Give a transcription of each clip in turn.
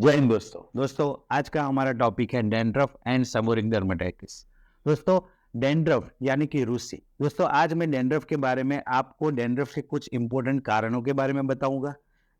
जय हिंद दोस्तों आज का हमारा टॉपिक है डैंड्रफ एंड सेबोरिक डर्मेटाइटिस। दोस्तों डैंड्रफ यानी कि रूसी। दोस्तों आज मैं डैंड्रफ के बारे में आपको डैंड्रफ के कुछ इंपॉर्टेंट कारणों के बारे में बताऊंगा।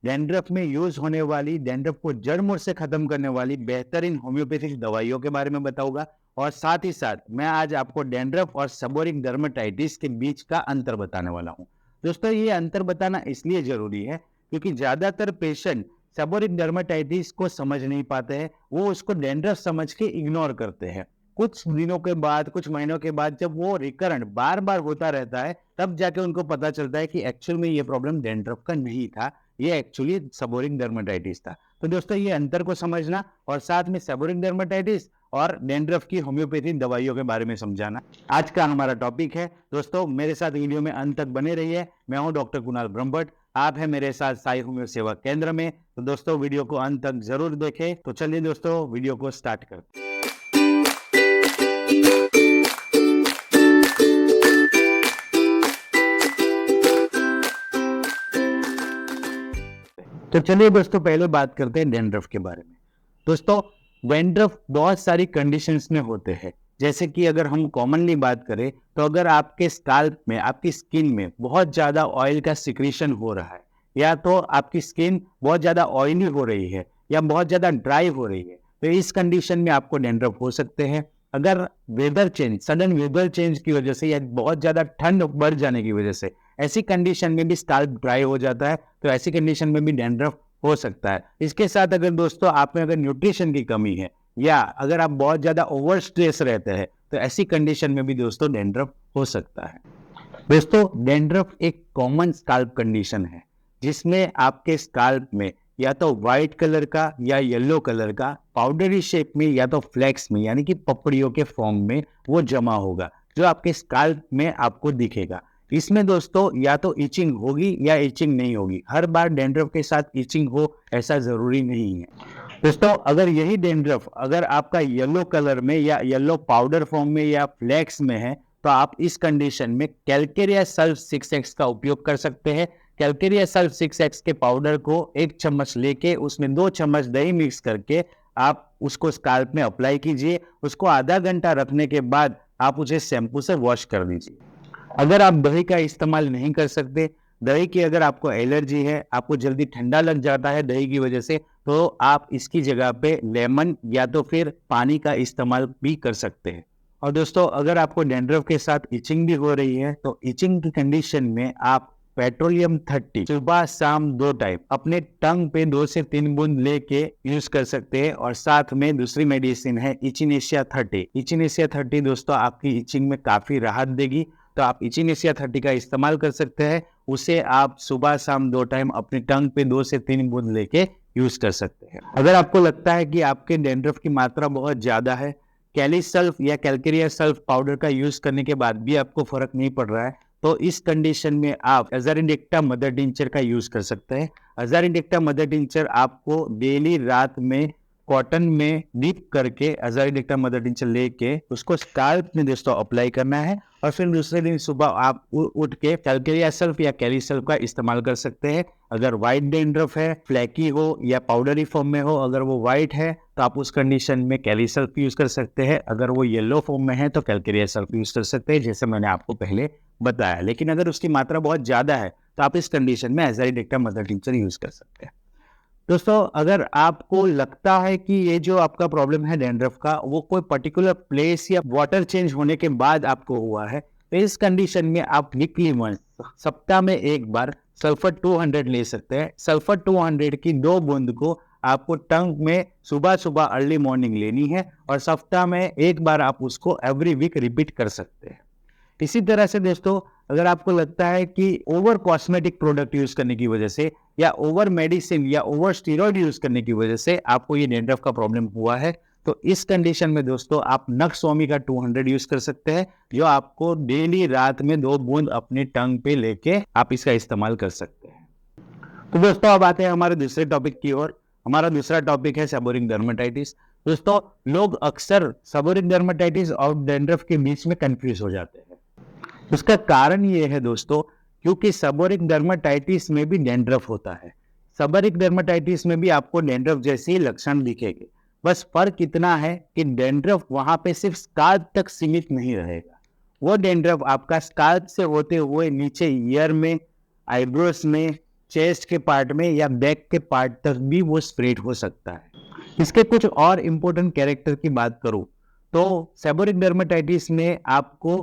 डैंड्रफ में यूज होने वाली डैंड्रफ को जड़ मूल से खत्म करने वाली बेहतरीन होम्योपैथिक दवाइयों के बारे में बताऊंगा और साथ ही साथ मैं आज आपको डैंड्रफ और सेबोरिक डर्मेटाइटिस के बीच का अंतर बताने वाला हूं। दोस्तों ये अंतर बताना इसलिए जरूरी है क्योंकि ज्यादातर पेशेंट सेबोरिक डर्मेटाइटिस को समझ नहीं पाते हैं, वो उसको डैंड्रफ समझ के इग्नोर करते हैं। कुछ दिनों के बाद, कुछ महीनों के बाद जब वो रिकरेंट बार बार होता रहता है तब जाके उनको पता चलता है कि एक्चुअल में ये प्रॉब्लम डैंड्रफ का नहीं था, ये एक्चुअली सेबोरिक डर्मेटाइटिस था। तो दोस्तों ये अंतर को समझना और साथ में सेबोरिक डर्मेटाइटिस और डैंड्रफ की होम्योपैथी दवाइयों के बारे में समझाना आज का हमारा टॉपिक है। दोस्तों मेरे साथ वीडियो में अंत तक बने रहिए। मैं हूं डॉक्टर कुणाल ब्रह्मभट्ट, आप हैं मेरे साथ साई होम्यो सेवा केंद्र में। तो दोस्तों वीडियो को अंत तक जरूर देखें। तो चलिए दोस्तों वीडियो को स्टार्ट करते हैं। तो चलिए दोस्तों पहले बात करते हैं डैंड्रफ के बारे में। दोस्तों डैंड्रफ बहुत सारी कंडीशंस में होते हैं। जैसे कि अगर हम कॉमनली बात करें तो अगर आपके स्काल्प में, आपकी स्किन में बहुत ज्यादा ऑयल का सिक्रीशन हो रहा है, या तो आपकी स्किन बहुत ज्यादा ऑयली हो रही है या बहुत ज्यादा ड्राई हो रही है, तो इस कंडीशन में आपको डैंड्रफ हो सकते हैं। अगर weather change, sudden weather change की वजह से या बहुत ज्यादा ठंड बढ़ जाने की वजह से ऐसी कंडीशन में भी स्काल्प ड्राई हो जाता है, तो ऐसी कंडीशन में भी डैंड्रफ हो सकता है। इसके साथ अगर दोस्तों आप में अगर न्यूट्रिशन की कमी है या अगर आप बहुत ज्यादा ओवर स्ट्रेस रहते हैं तो ऐसी कंडीशन में भी दोस्तों डैंड्रफ हो सकता है। दोस्तों डैंड्रफ एक कॉमन स्काल्प कंडीशन है जिसमें आपके स्काल्प में या तो व्हाइट कलर का या येलो कलर का पाउडरी शेप में या तो फ्लैक्स में यानी कि पपड़ियों के फॉर्म में वो जमा होगा, जो आपके स्काल्प में आपको दिखेगा। इसमें दोस्तों या तो इचिंग होगी या इचिंग नहीं होगी। हर बार डैंड्रफ के साथ इचिंग हो ऐसा जरूरी नहीं है। दोस्तों अगर यही डैंड्रफ अगर आपका येलो कलर में या येलो पाउडर फॉर्म में या फ्लैक्स में है तो आप इस कंडीशन में कैलकेरिया सल्फ 6x का उपयोग कर सकते हैं। कैलकेरिया सल्फ 6x के पाउडर को 1 चम्मच लेके उसमें 2 चम्मच दही मिक्स करके आप उसको स्काल्प में अप्लाई कीजिए। उसको आधा घंटा रखने के बाद आप उसे शैम्पू से वॉश कर दीजिए। अगर आप दही का इस्तेमाल नहीं कर सकते, दही की अगर आपको एलर्जी है, आपको जल्दी ठंडा लग जाता है दही की वजह से, तो आप इसकी जगह पे लेमन या तो फिर पानी का इस्तेमाल भी कर सकते हैं। और दोस्तों अगर आपको डैंड्रफ के साथ इचिंग भी हो रही है तो इचिंग की कंडीशन में आप पेट्रोलियम 30 सुबह शाम 2 टाइम अपने टंग पे 2 से 3 बूंद लेके यूज कर सकते हैं। और साथ में दूसरी मेडिसिन है इचिनेशिया 30। इचिनेशिया 30 दोस्तों आपकी इचिंग में काफी राहत देगी, तो आप इचिनेशिया 30 का इस्तेमाल कर सकते हैं। उसे आप सुबह शाम 2 टाइम अपने टंग पे 2 से 3 बूंद लेके यूज कर सकते हैं। अगर आपको लगता है कि आपके डैंड्रफ की मात्रा बहुत ज्यादा है, कैली सल्फ या कैलकेरिया सल्फ पाउडर का यूज करने के बाद भी आपको फर्क नहीं पड़ रहा है, तो इस कंडीशन में आप अज़ारिंडेक्टा मदर टिंचर का यूज कर सकते हैं। अज़ारिंडेक्टा मदर टिंचर आपको डेली रात में कॉटन में डीप करके अज़ारिंडेक्टा मदर टिंचर लेके उसको स्काल्प में दोस्तों अप्लाई करना है और फिर दूसरे दिन सुबह आप उठ के कैलकेरिया सल्फ या कैली सल्फ का इस्तेमाल कर सकते हैं। अगर व्हाइट डैंड्रफ है, फ्लैकी हो या पाउडरी फॉर्म में हो, अगर वो व्हाइट है तो आप उस कंडीशन में कैली सल्फ यूज कर सकते हैं। अगर वो येलो फॉर्म में है तो कैलकेरिया सल्फ यूज कर सकते हैं, जैसे मैंने आपको पहले बताया। लेकिन अगर उसकी मात्रा बहुत ज्यादा है तो आप इस कंडीशन में अज़ारिंडेक्टा मदर टिंचर यूज कर सकते हैं। दोस्तों अगर आपको लगता है कि ये जो आपका प्रॉब्लम है डैंड्रफ का वो कोई पर्टिकुलर प्लेस या वाटर चेंज होने के बाद आपको हुआ है, तो इस कंडीशन में आप वीकली वंस, सप्ताह में एक बार सल्फर 200 ले सकते हैं। सल्फर 200 की 2 बूंद को आपको टंग में सुबह सुबह अर्ली मॉर्निंग लेनी है और सप्ताह में एक बार आप उसको एवरी वीक रिपीट कर सकते हैं। इसी तरह से दोस्तों अगर आपको लगता है कि ओवर कॉस्मेटिक प्रोडक्ट यूज करने की वजह से या ओवर मेडिसिन या ओवर स्टीरॉइड यूज करने की वजह से आपको ये डैंड्रफ का प्रॉब्लम हुआ है, तो इस कंडीशन में दोस्तों आप नक्सवामी का 200 यूज कर सकते हैं, जो आपको डेली रात में 2 बूंद अपने टंग पे लेके आप इसका इस्तेमाल कर सकते हैं। तो दोस्तों अब आते हैं हमारे दूसरे टॉपिक की ओर। हमारा दूसरा टॉपिक है सेबोरिक डर्मेटाइटिस। दोस्तों लोग अक्सर सेबोरिक डर्मेटाइटिस और डैंड्रफ के बीच में कंफ्यूज हो जाते हैं। उसका कारण ये है दोस्तों क्योंकि सेबोरिक डर्मेटाइटिस में भी डैंड्रफ होता है। सेबोरिक डर्मेटाइटिस में भी आपको डैंड्रफ जैसे ही लक्षण दिखेंगे। बस फर्क इतना है कि डैंड्रफ वहां पे सिर्फ स्काल्प तक सीमित नहीं रहेगा, वो डैंड्रफ आपका स्काल्प से होते हुए नीचे ईयर में, आईब्रोस में, चेस्ट के पार्ट में या बैक के पार्ट तक भी वो स्प्रेड हो सकता है। इसके कुछ और इम्पोर्टेंट कैरेक्टर की बात करूं तो सेबोरिक डर्मेटाइटिस में आपको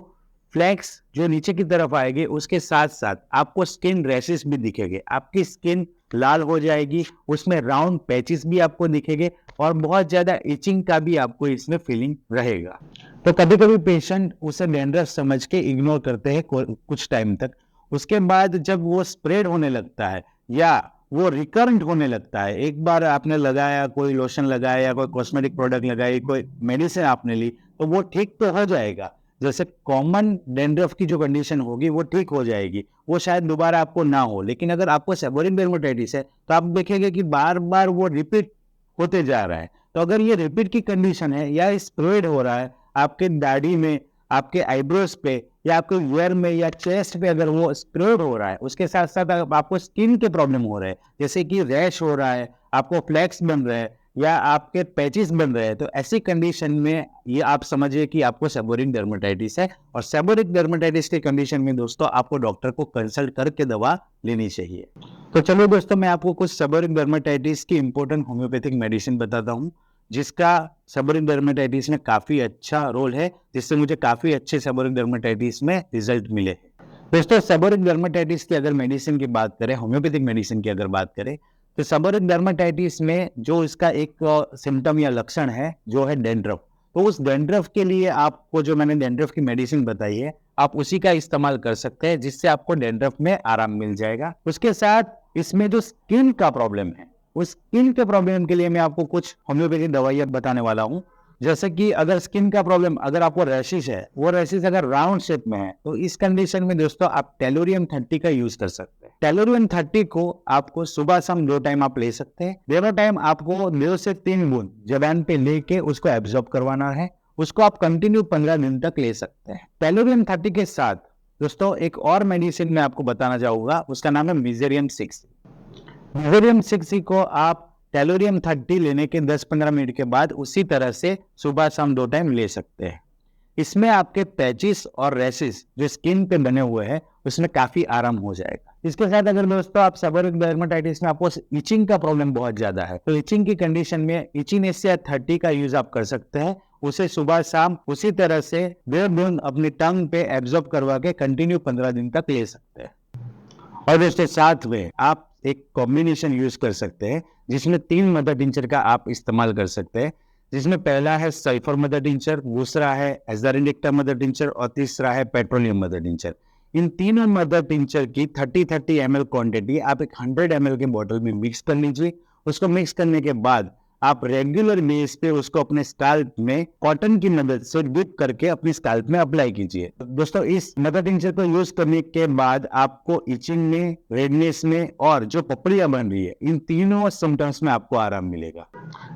फ्लैक्स जो नीचे की तरफ आएगी, उसके साथ साथ आपको स्किन रैशेस भी दिखेंगे, आपकी स्किन लाल हो जाएगी, उसमें राउंड पैचेस भी आपको दिखेंगे और बहुत ज्यादा इचिंग का भी आपको इसमें फीलिंग रहेगा। तो कभी कभी पेशेंट उसे डैंड्रफ समझ के इग्नोर करते हैं कुछ टाइम तक। उसके बाद जब वो स्प्रेड होने लगता है या वो रिकरेंट होने लगता है, एक बार आपने लगाया, कोई लोशन लगाया या कोई कॉस्मेटिक प्रोडक्ट लगाई, कोई मेडिसिन आपने ली, तो वो ठीक तो हो जाएगा। जैसे कॉमन डैंड्रफ की जो कंडीशन होगी वो ठीक हो जाएगी, वो शायद दोबारा आपको ना हो। लेकिन अगर आपको सेबोरिक डर्मेटाइटिस है तो आप देखेंगे कि बार बार वो रिपीट होते जा रहा है। तो अगर ये रिपीट की कंडीशन है या स्प्रेड हो रहा है आपके दाढ़ी में, आपके आईब्रोज पे या आपके ईयर में या चेस्ट पे, अगर वो स्प्रेड हो रहा है, उसके साथ साथ आपको स्किन के प्रॉब्लम हो रहे हैं, जैसे कि रैश हो रहा है, आपको फ्लैक्स बन रहे हैं या आपके पैचेस बन रहे हैं, तो ऐसी कंडीशन में ये आप समझिए कि आपको सेबोरिक डर्मेटाइटिस है। और सेबोरिक डर्मेटाइटिस के कंडीशन में दोस्तों आपको डॉक्टर को कंसल्ट करके दवा लेनी चाहिए। तो चलो दोस्तों, मैं आपको कुछ सेबोरिक डर्मेटाइटिस की इंपॉर्टेंट होम्योपैथिक मेडिसिन बताता हूँ जिसका सेबोरिक डर्मेटाइटिस में काफी अच्छा रोल है, जिससे मुझे काफी अच्छे सेबोरिक डर्मेटाइटिस में रिजल्ट मिले हैं। दोस्तों, सेबोरिक डर्मेटाइटिस की अगर मेडिसिन की बात करें, होम्योपैथिक मेडिसिन की अगर बात करें, तो सेबोरिक डर्मेटाइटिस में जो इसका एक सिम्टम या लक्षण है जो है डैंड्रफ, तो उस डैंड्रफ के लिए आपको जो मैंने डैंड्रफ की मेडिसिन बताई है, आप उसी का इस्तेमाल कर सकते हैं, जिससे आपको डैंड्रफ में आराम मिल जाएगा। उसके साथ इसमें जो स्किन का प्रॉब्लम है, उस स्किन के प्रॉब्लम के लिए मैं आपको कुछ होम्योपैथिक दवाइयां बताने वाला हूं। जैसे कि अगर स्किन का प्रॉब्लम, अगर आपको रैशेस है, वो रैशेस अगर राउंड शेप में है, तो इस कंडीशन में दोस्तों आप टेलोरियम 30 का यूज कर सकते हैं। टेलोरियम 30 को आपको सुबह शाम 2 टाइम आप ले सकते हैं। दोनों टाइम आपको 2 से 3 बूंद जबान पे लेके उसको एब्जॉर्ब करवाना है। उसको आप कंटिन्यू 15 दिन तक ले सकते हैं। टेलोरियम 30 के साथ दोस्तों एक और मेडिसिन मैं आपको बताना चाहूंगा, उसका नाम है मिजेरियम 6। मिजेरियम 6 को आप टेलोरियम 30 लेने के 10-15 मिनट के बाद उसी तरह से सुबह शाम 2 टाइम ले सकते हैं। इसमें आपके पैचेस और रैशेस जो स्किन पे बने हुए हैं उसमें काफी आराम हो जाएगा। इसके साथ अगर दोस्तों आप सेबोरिक डर्मेटाइटिस में आपको इचिंग का प्रॉब्लम बहुत ज्यादा है, तो इचिंग की कंडीशन में इचिनेसिया 30 का यूज आप कर सकते हैं। उसे सुबह शाम उसी तरह से 1.5 बूंद अपनी टंग पे एब्जॉर्ब करवा के कंटिन्यू 15 दिन तक ले सकते हैं। और इसके साथ में आप एक कॉम्बिनेशन यूज कर सकते हैं जिसमें 3 मदर टिंचर का आप इस्तेमाल कर सकते हैं, जिसमें पहला है सल्फर मदर टिंचर, दूसरा है एजारिंडिक्टा मदर टिंचर और तीसरा है पेट्रोलियम मदर टिंचर। इन तीनों मदर टिंचर की 30-30 ml क्वांटिटी आप एक 100 ml के बोतल में मिक्स कर लीजिए। उसको मिक्स करने के बाद आप रेगुलर बेस पे उसको अपने स्कैल्प में कॉटन की मदद से डिप करके अपने स्कैल्प में अप्लाई कीजिए। दोस्तों, इस मदर टिंचर को यूज करने के बाद आपको इचिंग में, रेडनेस में और जो पपड़ियां बन रही है, इन तीनों सिम्टम्स में आपको आराम मिलेगा।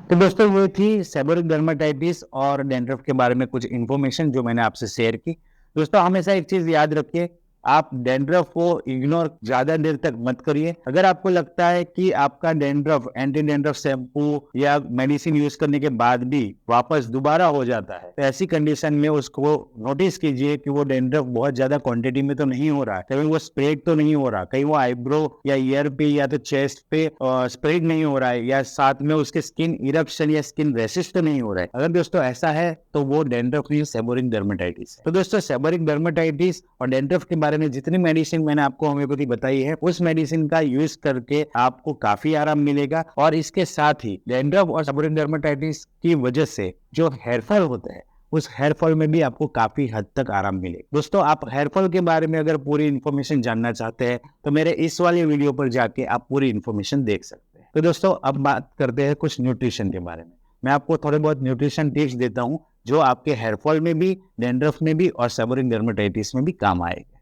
तो दोस्तों, वो थी सेबोरिक डर्मेटाइटिस और डैंड्रफ के बारे में कुछ इन्फॉर्मेशन जो मैंने आपसे शेयर की। दोस्तों, हमेशा एक चीज याद रखिए, आप डैंड्रफ को इग्नोर ज्यादा देर तक मत करिए। अगर आपको लगता है कि आपका डैंड्रफ एंटी डैंड्रफ शैम्पू या मेडिसिन यूज करने के बाद भी वापस दोबारा हो जाता है, तो ऐसी कंडीशन में उसको नोटिस कीजिए कि वो डैंड्रफ बहुत ज्यादा क्वांटिटी में तो नहीं हो रहा है, कहीं वो स्प्रेड तो नहीं हो रहा, कहीं वो आईब्रो या ईयर पे या तो चेस्ट पे स्प्रेड नहीं हो रहा है, या साथ में उसके स्किन इरप्शन या स्किन रैशेस तो नहीं हो रहा है। अगर दोस्तों ऐसा है तो वो डैंड्रफ नहीं, सेबोरिक डर्मेटाइटिस है। तो दोस्तों, सेबोरिक डर्मेटाइटिस और डैंड्रफ के बारे में जितनी मेडिसिन मैंने आपको होम्योपैथी बताई है, उस मेडिसिन का यूज करके आपको काफी आराम मिलेगा। और इसके साथ ही डैंड्रफ और सेबोरिक डर्मेटाइटिस की वजह से जो हेयरफॉल होता है, उस हेयरफॉल में भी आपको काफी हद तक आराम मिलेगा। दोस्तों, आप हेयरफॉल के बारे में अगर पूरी इन्फॉर्मेशन जानना चाहते हैं तो मेरे इस वाले वीडियो पर जाके आप पूरी इन्फॉर्मेशन देख सकते हैं। तो दोस्तों, अब बात करते हैं कुछ न्यूट्रिशन के बारे में। मैं आपको थोड़े बहुत न्यूट्रिशन टिप्स देता हूँ जो आपके हेयरफॉल में भी, डैंड्रफ में भी और सेबोरिक डर्मेटाइटिस में भी काम आएगा।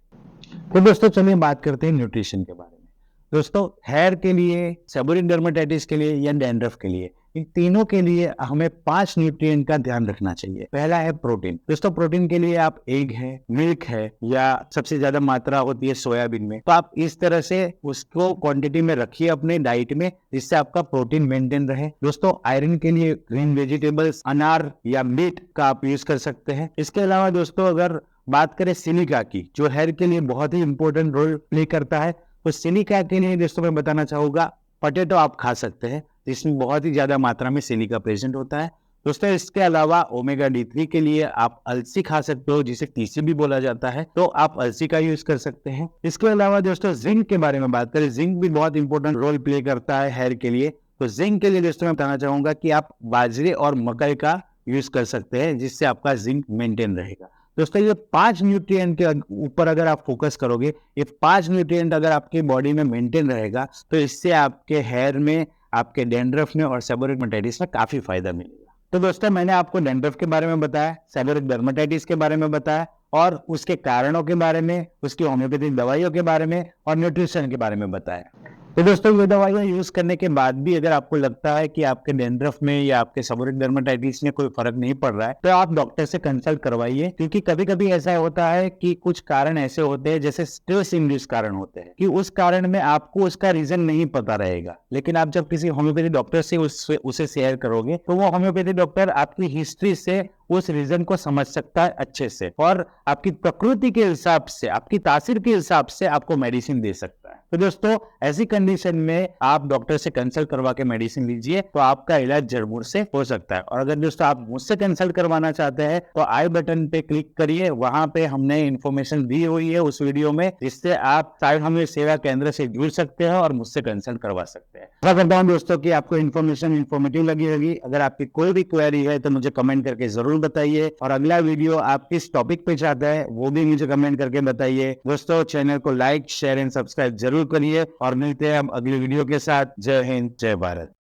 तो दोस्तों, चलिए बात करते हैं न्यूट्रिशन के बारे में। दोस्तों, हेयर के लिए, सेबोरिक डर्मेटाइटिस के लिए या डैंड्रफ के लिए इन तीनों के लिए हमें 5 न्यूट्रिएंट का ध्यान रखना चाहिए। पहला है प्रोटीन। दोस्तों प्रोटीन के लिए आप एग है, मिल्क है, या सबसे ज्यादा मात्रा होती है सोयाबीन में, तो आप इस तरह से उसको क्वांटिटी में रखिए अपने डाइट में, जिससे आपका प्रोटीन मेंटेन रहे। दोस्तों आयरन के लिए ग्रीन वेजिटेबल्स, अनार या मीट का आप यूज कर सकते हैं। इसके अलावा दोस्तों अगर बात करें सिलिका की, जो हेयर के लिए बहुत ही इंपॉर्टेंट रोल प्ले करता है, तो सिलिका के लिए दोस्तों मैं बताना चाहूंगा पोटैटो आप खा सकते हैं, जिसमें बहुत ही ज्यादा मात्रा में सिलिका प्रेजेंट होता है। दोस्तों इसके अलावा ओमेगा D3 के लिए आप अलसी खा सकते हो, जिसे टीसी भी बोला जाता है, तो आप अलसी का यूज कर सकते हैं। इसके अलावा दोस्तों जिंक के बारे में बात करें, जिंक भी बहुत इंपॉर्टेंट रोल प्ले करता है हेयर के लिए। तो जिंक के लिए दोस्तों मैं बताना चाहूंगा कि आप बाजरे और मकई का यूज कर सकते हैं, जिससे आपका जिंक मेंटेन रहेगा। दोस्तों ये 5 न्यूट्रिएंट के ऊपर अगर आप फोकस करोगे, ये 5 न्यूट्रिएंट अगर आपके बॉडी में मेंटेन रहेगा, तो इससे आपके हेयर में, आपके डैंड्रफ में और सेबोरिक डर्मेटाइटिस में काफी फायदा मिलेगा। तो दोस्तों मैंने आपको डैंड्रफ के बारे में बताया, सेबोरिक डर्मेटाइटिस के बारे में बताया, और उसके कारणों के बारे में, उसकी होम्योपैथिक दवाइयों के बारे में और न्यूट्रिशन के बारे में बताया। तो दोस्तों ये दवाइयाँ यूज करने के बाद भी अगर आपको लगता है कि आपके डैंड्रफ में या आपके सेबोरिक डर्मेटाइटिस में कोई फर्क नहीं पड़ रहा है, तो आप डॉक्टर से कंसल्ट करवाइए, क्योंकि कभी कभी ऐसा होता है कि कुछ कारण ऐसे होते हैं, जैसे स्ट्रेस इंड्यूस कारण होते हैं, कि उस कारण में आपको उसका रीजन नहीं पता रहेगा, लेकिन आप जब किसी होम्योपैथी डॉक्टर से उसे शेयर करोगे, तो वो होम्योपैथी डॉक्टर आपकी हिस्ट्री से उस रीजन को समझ सकता है अच्छे से, और आपकी प्रकृति के हिसाब से, आपकी तासीर के हिसाब से आपको मेडिसिन दे सकता है। तो दोस्तों ऐसी कंडीशन में आप डॉक्टर से कंसल्ट करवा के मेडिसिन लीजिए, तो आपका इलाज जड़ से हो सकता है। और अगर दोस्तों आप मुझसे कंसल्ट करवाना चाहते हैं, तो आई बटन पे क्लिक करिए, वहां पे हमने इन्फॉर्मेशन दी हुई है उस वीडियो में, जिससे आप शायद हमें सेवा केंद्र से जुड़ सकते हैं और मुझसे कंसल्ट करवा सकते हैं। आशा करता हूं दोस्तों कि आपको इन्फॉर्मेशन इन्फॉर्मेटिव लगी होगी। अगर आपकी कोई भी क्वेरी है तो मुझे कमेंट करके जरूर बताइए, और अगला वीडियो आप किस टॉपिक पे चाहते हैं वो भी मुझे कमेंट करके बताइए। दोस्तों चैनल को लाइक, शेयर एंड सब्सक्राइब जरूर करिए, और मिलते हैं हम अगली वीडियो के साथ। जय हिंद, जय भारत।